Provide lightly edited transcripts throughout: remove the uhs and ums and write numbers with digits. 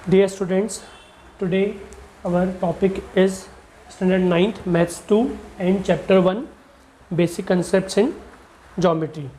Dear students, today our topic is standard 9th maths 2 and chapter 1 basic concepts in geometry.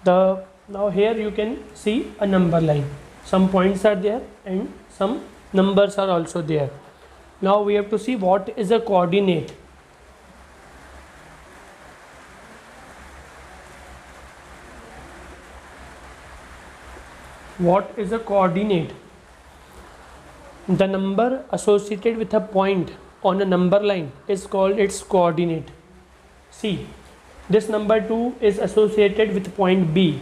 Now here you can see a number line. Some points are there and some numbers are also there. Now we have to see what is a coordinate. What is a coordinate? The number associated with a point on a number line is called its coordinate. See, this number 2 is associated with point B.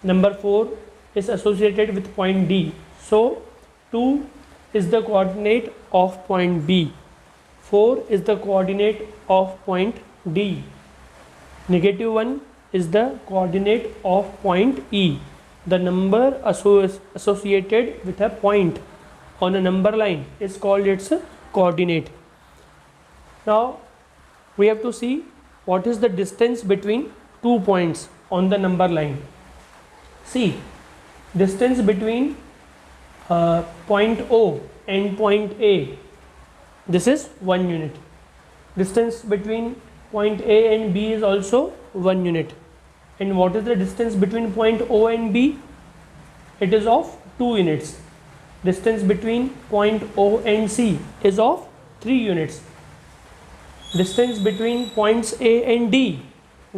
Number 4 is associated with point D. So, 2 is the coordinate of point B. 4 is the coordinate of point D. -1 is the coordinate of point E. The number associated with a point on a number line is called its coordinate. Now we have to see what is the distance between 2 points on the number line. See, distance between point O and point A, this is 1 unit. Distance between point A and B is also 1 unit. And what is the distance between point O and B? It is of 2 units. Distance between point O and C is of 3 units. Distance between points A and D,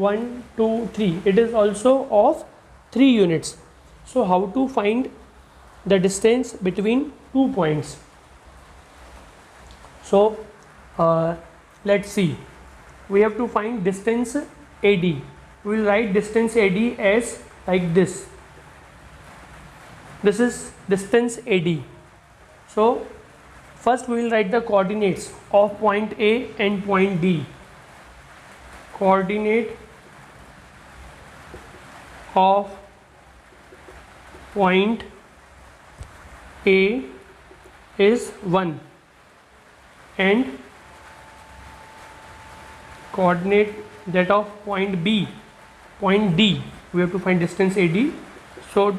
1, 2, 3, it is also of 3 units. So how to find the distance between 2 points? So let's see. We have to find distance AD. We will write distance AD as like this. This is distance AD. So first we will write the coordinates of point A and point D. Coordinate of point A is 1 and coordinate that of point B, point D, we have to find distance AD. So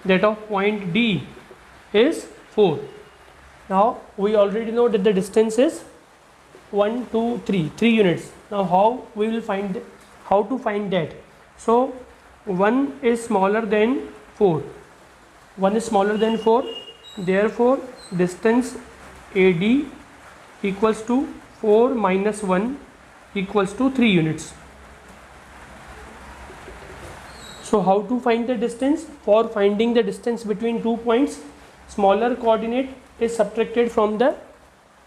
that of point D is 4. Now we already know that the distance is 1, 2, 3, 3 units. Now how to find that? So 1 is smaller than 4. 1 is smaller than 4. Therefore distance AD equals to 4 minus 1 equals to 3 units. So how to find the distance? For finding the distance between 2 points, smaller coordinate is subtracted from the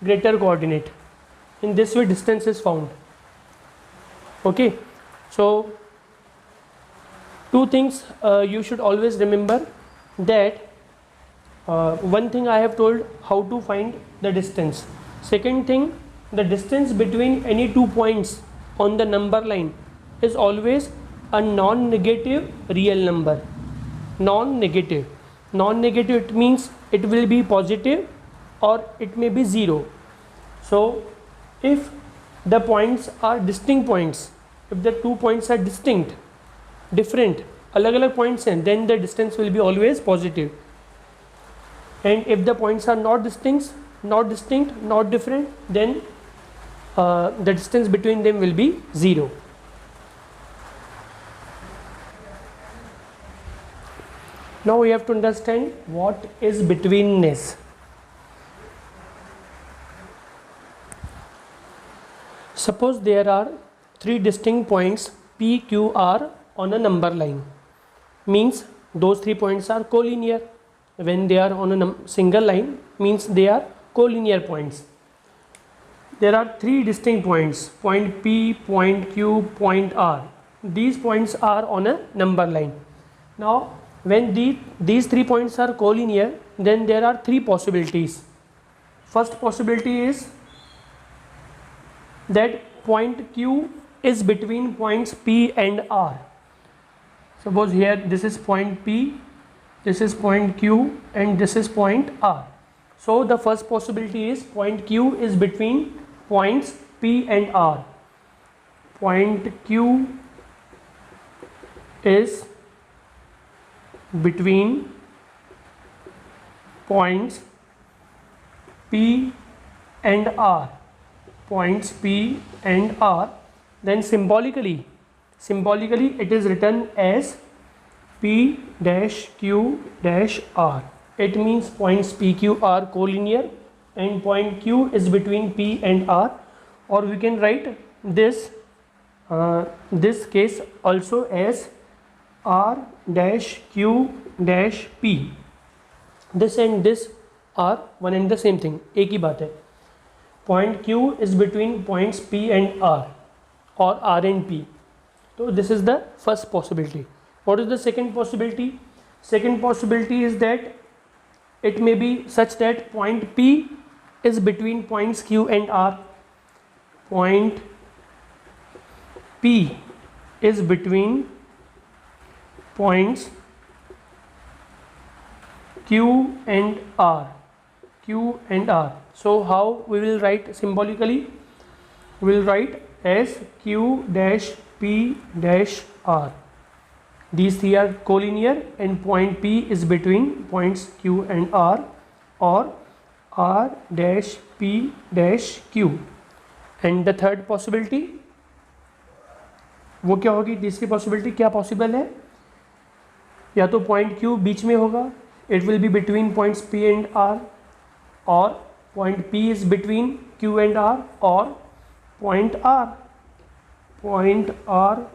greater coordinate. In this way distance is found. Okay, so 2 things you should always remember, that one thing I have told how to find the distance. Second thing, the distance between any 2 points on the number line is always a non-negative real number. Non-negative. Non-negative, it means it will be positive or it may be 0. So if the points are distinct points, if the 2 points are distinct, different, alag-alag points, then the distance will be always positive. And if the points are not distinct, not different, then the distance between them will be 0. Now we have to understand what is betweenness. Suppose there are 3 distinct points P, Q, R on a number line. Means those 3 points are collinear. When they are on a single line, means they are collinear points. There are 3 distinct points, point P, point Q, point R. These points are on a number line. Now when these 3 points are collinear, then there are 3 possibilities. First possibility is that point Q is between points P and R. Suppose here this is point P, this is point Q, and this is point R. So the first possibility is point Q is between points P and R. Point Q is between points P and R, points P and R, then symbolically it is written as P dash Q dash R. It means points P, Q are collinear and point Q is between P and R, or we can write this case also as R dash Q dash P. This and this are one and the same thing, एक ही बात है. Point Q is between points P and R or R and P. So this is the first possibility. What is the second possibility? Second possibility is that it may be such that point P is between points Q and R. Point P is between points Q and R. Q and R. So how we will write symbolically? We will write as Q dash P dash R. These three are collinear and point P is between points Q and R, or R dash P dash Q. And the third possibility, वो क्या होगी? तीसरी possibility क्या possible है? या तो point Q बीच में होगा, it will be between points P and R, or point P is between Q and R, or point R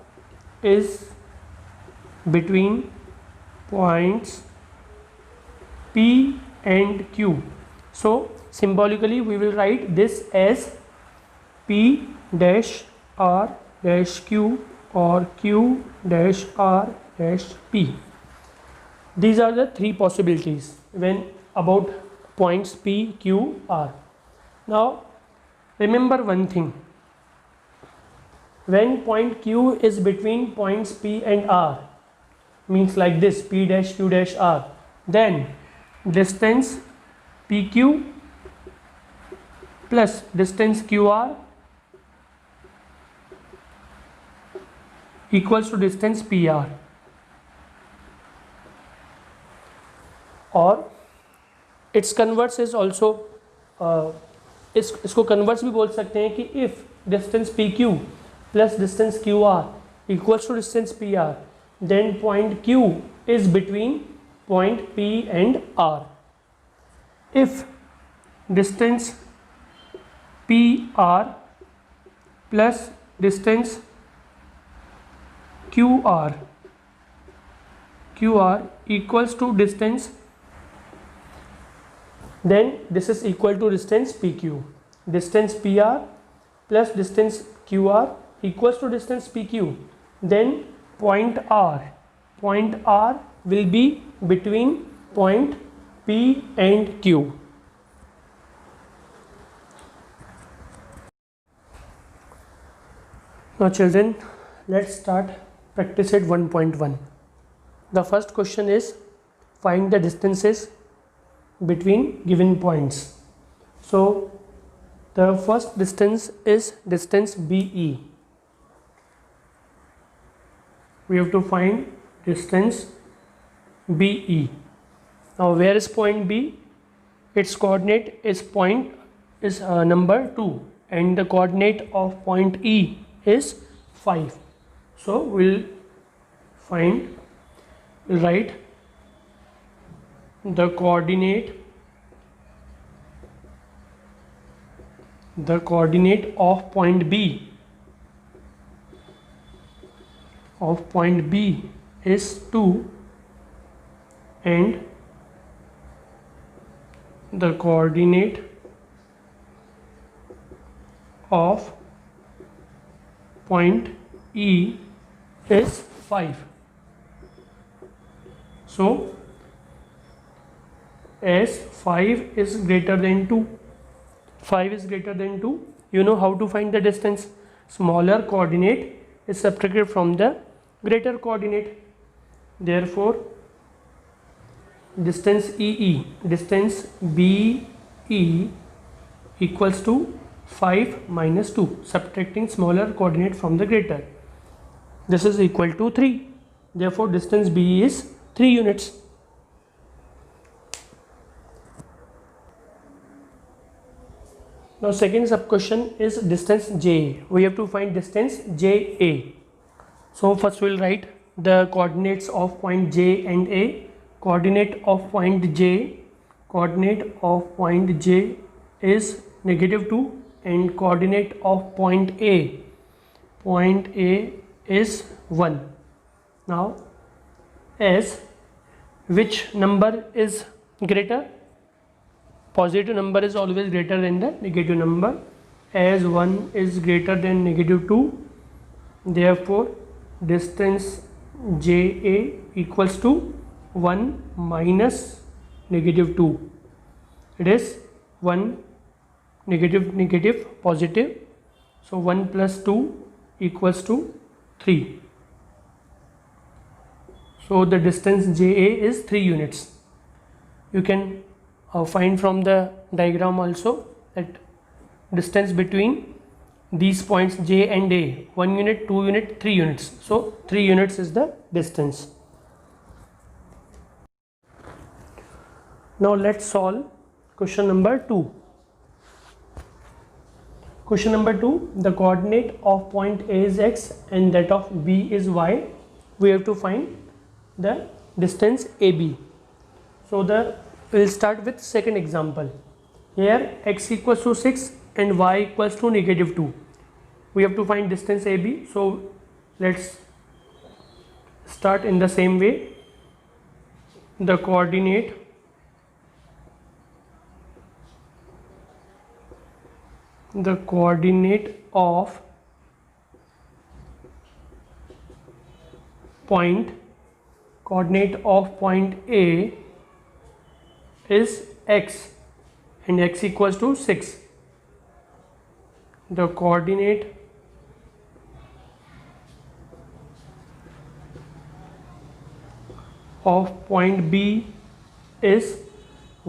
is between points P and Q. So symbolically we will write this as P dash R dash Q or Q dash R dash P. These are the three possibilities when about points P, Q, R. Now remember one thing, when point Q is between points P and R, means like this, P dash Q dash R, then distance PQ plus distance QR equals to distance PR. और its converse is also, इसको converse भी बोल सकते हैं कि if distance P Q plus distance Q R equals to distance P R, then point Q is between point P and R. If distance P R plus distance Q R equals to distance, then this is equal to distance PQ. Distance PR plus distance QR equals to distance PQ. Then point R will be between point P and Q. Now children, let's start practice at 1.1. The first question is find the distances between given points. So the first distance is distance BE. We have to find distance BE. Now where is point B? Its coordinate is number 2 and the coordinate of point E is 5. So we'll write the coordinate of point B is 2 and the coordinate of point E is 5. So as 5 is greater than 2, you know how to find the distance. Smaller coordinate is subtracted from the greater coordinate. Therefore distance BE equals to 5 minus 2, subtracting smaller coordinate from the greater. This is equal to 3. Therefore distance BE is 3 units. Now second sub question is distance JA. We have to find distance JA. So first we will write the coordinates of point J and A. Coordinate of point J is -2 and coordinate of point A is 1. Now as which number is greater? Positive number is always greater than the negative number. As 1 is greater than -2, therefore distance JA equals to 1 minus -2. It is 1 negative positive. So 1 plus 2 equals to 3. So the distance JA is 3 units. You can find from the diagram also that distance between these points J and A, 1 unit, 2 unit, 3 units. So 3 units is the distance. Now let's solve question number 2. Question number 2, the coordinate of point A is x and that of B is y. We have to find the distance AB. So we'll start with second example. Here x equals to 6 and y equals to -2. We have to find distance AB. So let's start in the same way. The coordinate of point A is x and x equals to 6. The coordinate of point B is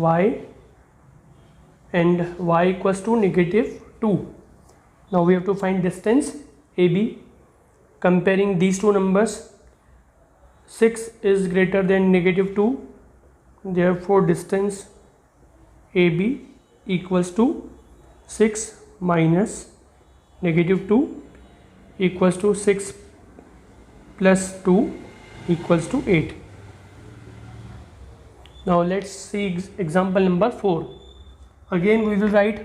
y and y equals to -2. Now we have to find distance AB. Comparing these two numbers, 6 is greater than -2, therefore distance AB equals to 6 minus -2 equals to 6 plus 2 equals to 8. Now let's see example number 4. Again we will write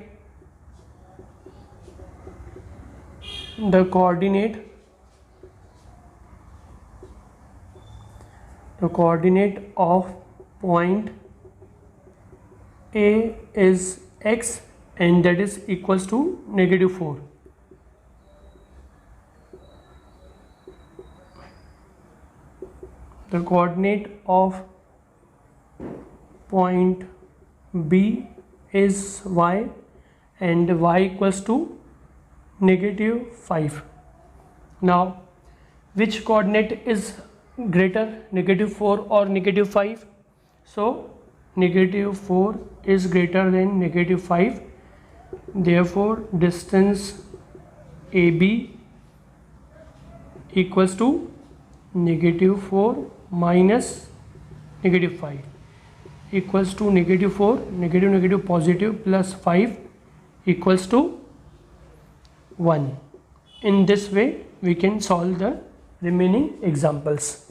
the coordinate of point A is x and that is equals to -4. The coordinate of point B is y and y equals to -5. Now which coordinate is greater, -4 or -5? So -4 is greater than -5, therefore distance AB equals to -4 minus -5 equals to -4, negative positive plus 5 equals to 1. In this way we can solve the remaining examples.